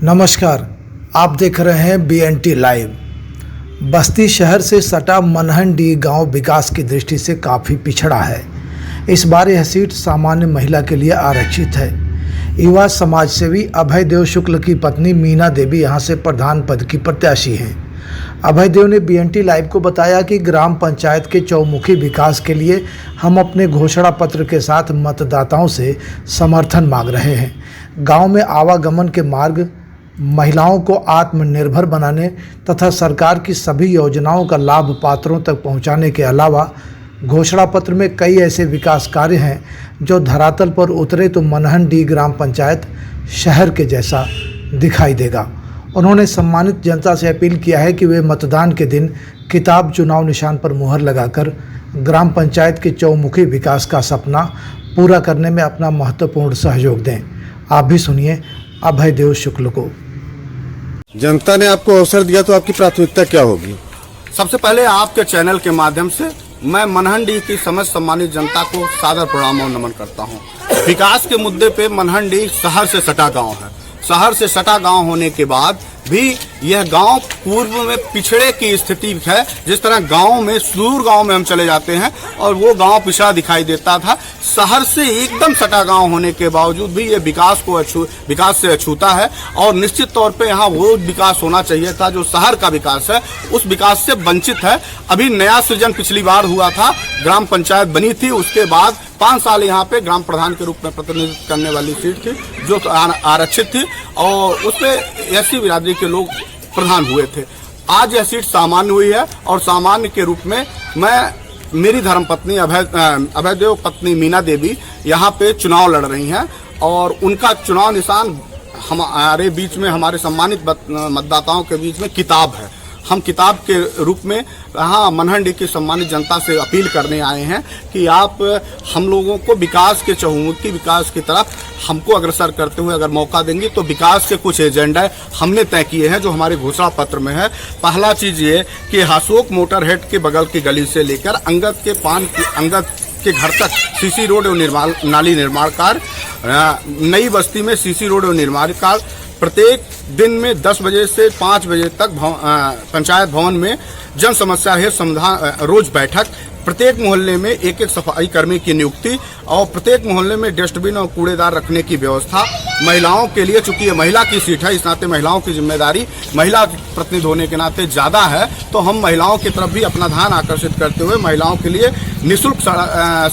नमस्कार, आप देख रहे हैं BNT लाइव। बस्ती शहर से सटा मनहनडीह गांव विकास की दृष्टि से काफ़ी पिछड़ा है। इस बार यह सीट सामान्य महिला के लिए आरक्षित है। युवा समाजसेवी अभय देव शुक्ल की पत्नी मीना देवी यहां से प्रधान पद की प्रत्याशी हैं। अभय देव ने BNT लाइव को बताया कि ग्राम पंचायत के चौमुखी विकास के लिए हम अपने घोषणा पत्र के साथ मतदाताओं से समर्थन मांग रहे हैं। गांव में आवागमन के मार्ग, महिलाओं को आत्मनिर्भर बनाने तथा सरकार की सभी योजनाओं का लाभ पात्रों तक पहुंचाने के अलावा घोषणा पत्र में कई ऐसे विकास कार्य हैं जो धरातल पर उतरे तो मनहनडीह ग्राम पंचायत शहर के जैसा दिखाई देगा। उन्होंने सम्मानित जनता से अपील किया है कि वे मतदान के दिन किताब चुनाव निशान पर मुहर लगाकर ग्राम पंचायत के चौमुखी विकास का सपना पूरा करने में अपना महत्वपूर्ण सहयोग दें। आप भी सुनिए अभय देव शुक्ल को। जनता ने आपको अवसर दिया तो आपकी प्राथमिकता क्या होगी? सबसे पहले आपके चैनल के माध्यम से मैं मनहनडीह की समस्त सम्मानित जनता को सादर प्रणाम और नमन करता हूं। विकास के मुद्दे पे मनहनडीह शहर से सटा गांव है। शहर से सटा गांव होने के बाद भी यह गांव पूर्व में पिछड़े की स्थिति है। जिस तरह गांव में सुदूर गांव में हम चले जाते हैं और वो गांव पिछड़ा दिखाई देता था, शहर से एकदम सटा गांव होने के बावजूद भी ये विकास से अछूता है। और निश्चित तौर पे यहाँ वो विकास होना चाहिए था जो शहर का विकास है, उस विकास से वंचित है। अभी नया सृजन पिछली बार हुआ था, ग्राम पंचायत बनी थी, उसके बाद 5 साल यहाँ पे ग्राम प्रधान के रूप में प्रतिनिधित्व करने वाली सीट थी जो आरक्षित थी और उसमें SC बिरादरी के लोग प्रधान हुए थे। आज यह सीट सामान्य हुई है और सामान्य के रूप में मेरी धर्मपत्नी अभय देव पत्नी मीना देवी यहाँ पे चुनाव लड़ रही हैं और उनका चुनाव निशान हमारे बीच में, हमारे सम्मानित मतदाताओं के बीच में किताब है। हम किताब के रूप में यहाँ मनहनडीह की सम्मानित जनता से अपील करने आए हैं कि आप हम लोगों को विकास के चहुमुखी विकास की तरफ हमको अग्रसर करते हुए अगर मौका देंगे तो विकास के कुछ एजेंडा हमने तय किए हैं जो हमारे घोषणा पत्र में है। पहला चीज ये कि हासोक मोटरहेड के बगल की गली से लेकर अंगद के घर तक CC रोड और नाली निर्माण कार्य, नई बस्ती में CC रोड और निर्माण कार्य, प्रत्येक दिन में 10 बजे से 5 बजे तक पंचायत भवन में जन समस्या है समाधान रोज बैठक, प्रत्येक मोहल्ले में एक सफाई कर्मी की नियुक्ति और प्रत्येक मोहल्ले में डस्टबिन और कूड़ेदार रखने की व्यवस्था। महिलाओं के लिए, चूंकि ये महिला की सीट है, इस नाते महिलाओं की जिम्मेदारी महिला प्रतिनिधि होने के नाते ज्यादा है, तो हम महिलाओं की तरफ भी अपना ध्यान आकर्षित करते हुए महिलाओं के लिए निःशुल्क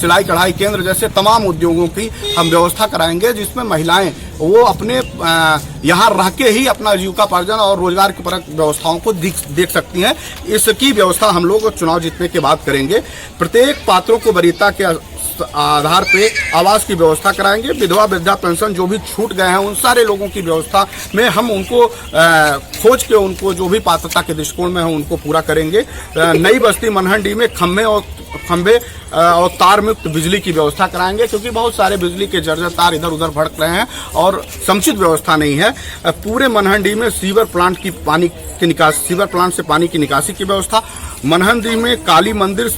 सिलाई कढ़ाई केंद्र जैसे तमाम उद्योगों की हम व्यवस्था कराएंगे जिसमें महिलाएं वो अपने यहाँ रह के ही अपना जीविकोपार्जन और रोजगार की परक व्यवस्थाओं को देख सकती हैं। इसकी व्यवस्था हम लोग चुनाव जीतने के बाद करेंगे। प्रत्येक पात्रों को वरीयता के आधार पे आवास की व्यवस्था कराएंगे। विधवा वृद्धा पेंशन जो भी छूट गए हैं उन सारे लोगों की व्यवस्था में हम उनको खोज के उनको जो भी पात्रता के दृष्टिकोण में है उनको पूरा करेंगे। नई बस्ती मनहनडीह में खंभे और तार मुक्त बिजली की व्यवस्था कराएंगे क्योंकि बहुत सारे बिजली के जर्जर तार इधर उधर भड़क रहे हैं और समुचित व्यवस्था नहीं है। पूरे मनहनडीह में सीवर प्लांट से पानी की निकासी की व्यवस्था। मनहनडीह में काली मंदिर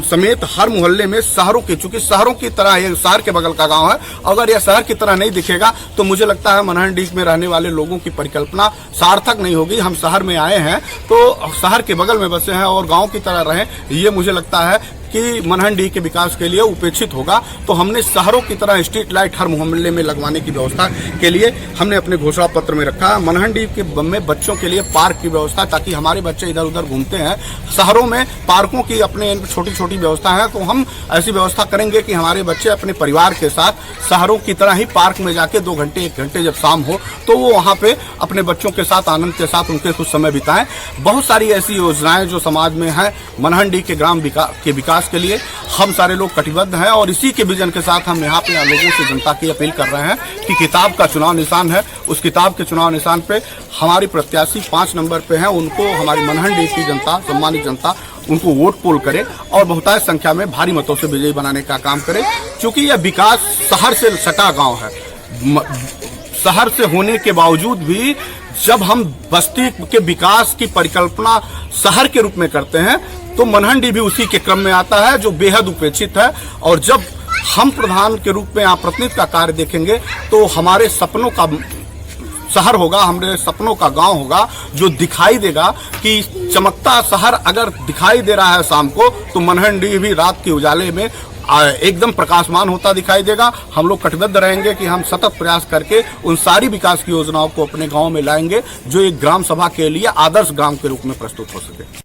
समेत हर मोहल्ले में शहरों की, चूंकि शहरों की तरह ये शहर के बगल का गांव है, अगर यह शहर की तरह नहीं दिखेगा तो मुझे लगता है मनहनडीह में रहने वाले लोगों की परिकल्पना सार्थक नहीं होगी। हम शहर में आए हैं तो शहर के बगल में बसे हैं और गांव की तरह रहें, ये मुझे लगता है कि मनहनडीह के विकास के लिए उपेक्षित होगा। तो हमने शहरों की तरह स्ट्रीट लाइट हर मोहल्ले में लगवाने की व्यवस्था के लिए हमने अपने घोषणा पत्र में रखा। मनहनडीह के में बच्चों के लिए पार्क की व्यवस्था, ताकि हमारे बच्चे इधर उधर घूमते हैं, शहरों में पार्कों की अपने छोटी छोटी व्यवस्था है, तो हम ऐसी व्यवस्था करेंगे कि हमारे बच्चे अपने परिवार के साथ शहरों की तरह ही पार्क में जाके 2 घंटे 1 घंटे जब शाम हो तो वो वहाँ पे अपने बच्चों के साथ आनंद के साथ उनके कुछ समय बिताएं। बहुत सारी ऐसी योजनाएं जो समाज में है मनहनडीह के ग्राम के विकास के लिए हम सारे लोग कटिबद्ध हैं और इसी के विजन के साथ हम यहाँ पे लोगों से जनता की अपील कर रहे हैं कि किताब का चुनाव निशान है, उस किताब के चुनाव निशान पे हमारी प्रत्याशी 5 नंबर पे है, उनको हमारी मनहनडीह की जनता, सम्मानित जनता उनको वोट पोल करे और बहुतायत संख्या में भारी मतों से विजयी बनाने का काम करे। क्योंकि यह विकास शहर से सटा गाँव है, शहर से होने के बावजूद भी जब हम बस्ती के विकास की परिकल्पना शहर के रूप में करते हैं तो मनहनडीह भी उसी के क्रम में आता है जो बेहद उपेक्षित है। और जब हम प्रधान के रूप में यहाँ प्रतिनिधित्व का कार्य देखेंगे तो हमारे सपनों का शहर होगा, हमारे सपनों का गांव होगा, जो दिखाई देगा कि चमकता शहर अगर दिखाई दे रहा है शाम को, तो मनहनडीह भी रात के उजाले में एकदम प्रकाशमान होता दिखाई देगा। हम लोग कटिबद्ध रहेंगे कि हम सतत प्रयास करके उन सारी विकास की योजनाओं को अपने गांव में लाएंगे जो एक ग्राम सभा के लिए आदर्श ग्राम के रूप में प्रस्तुत हो सके।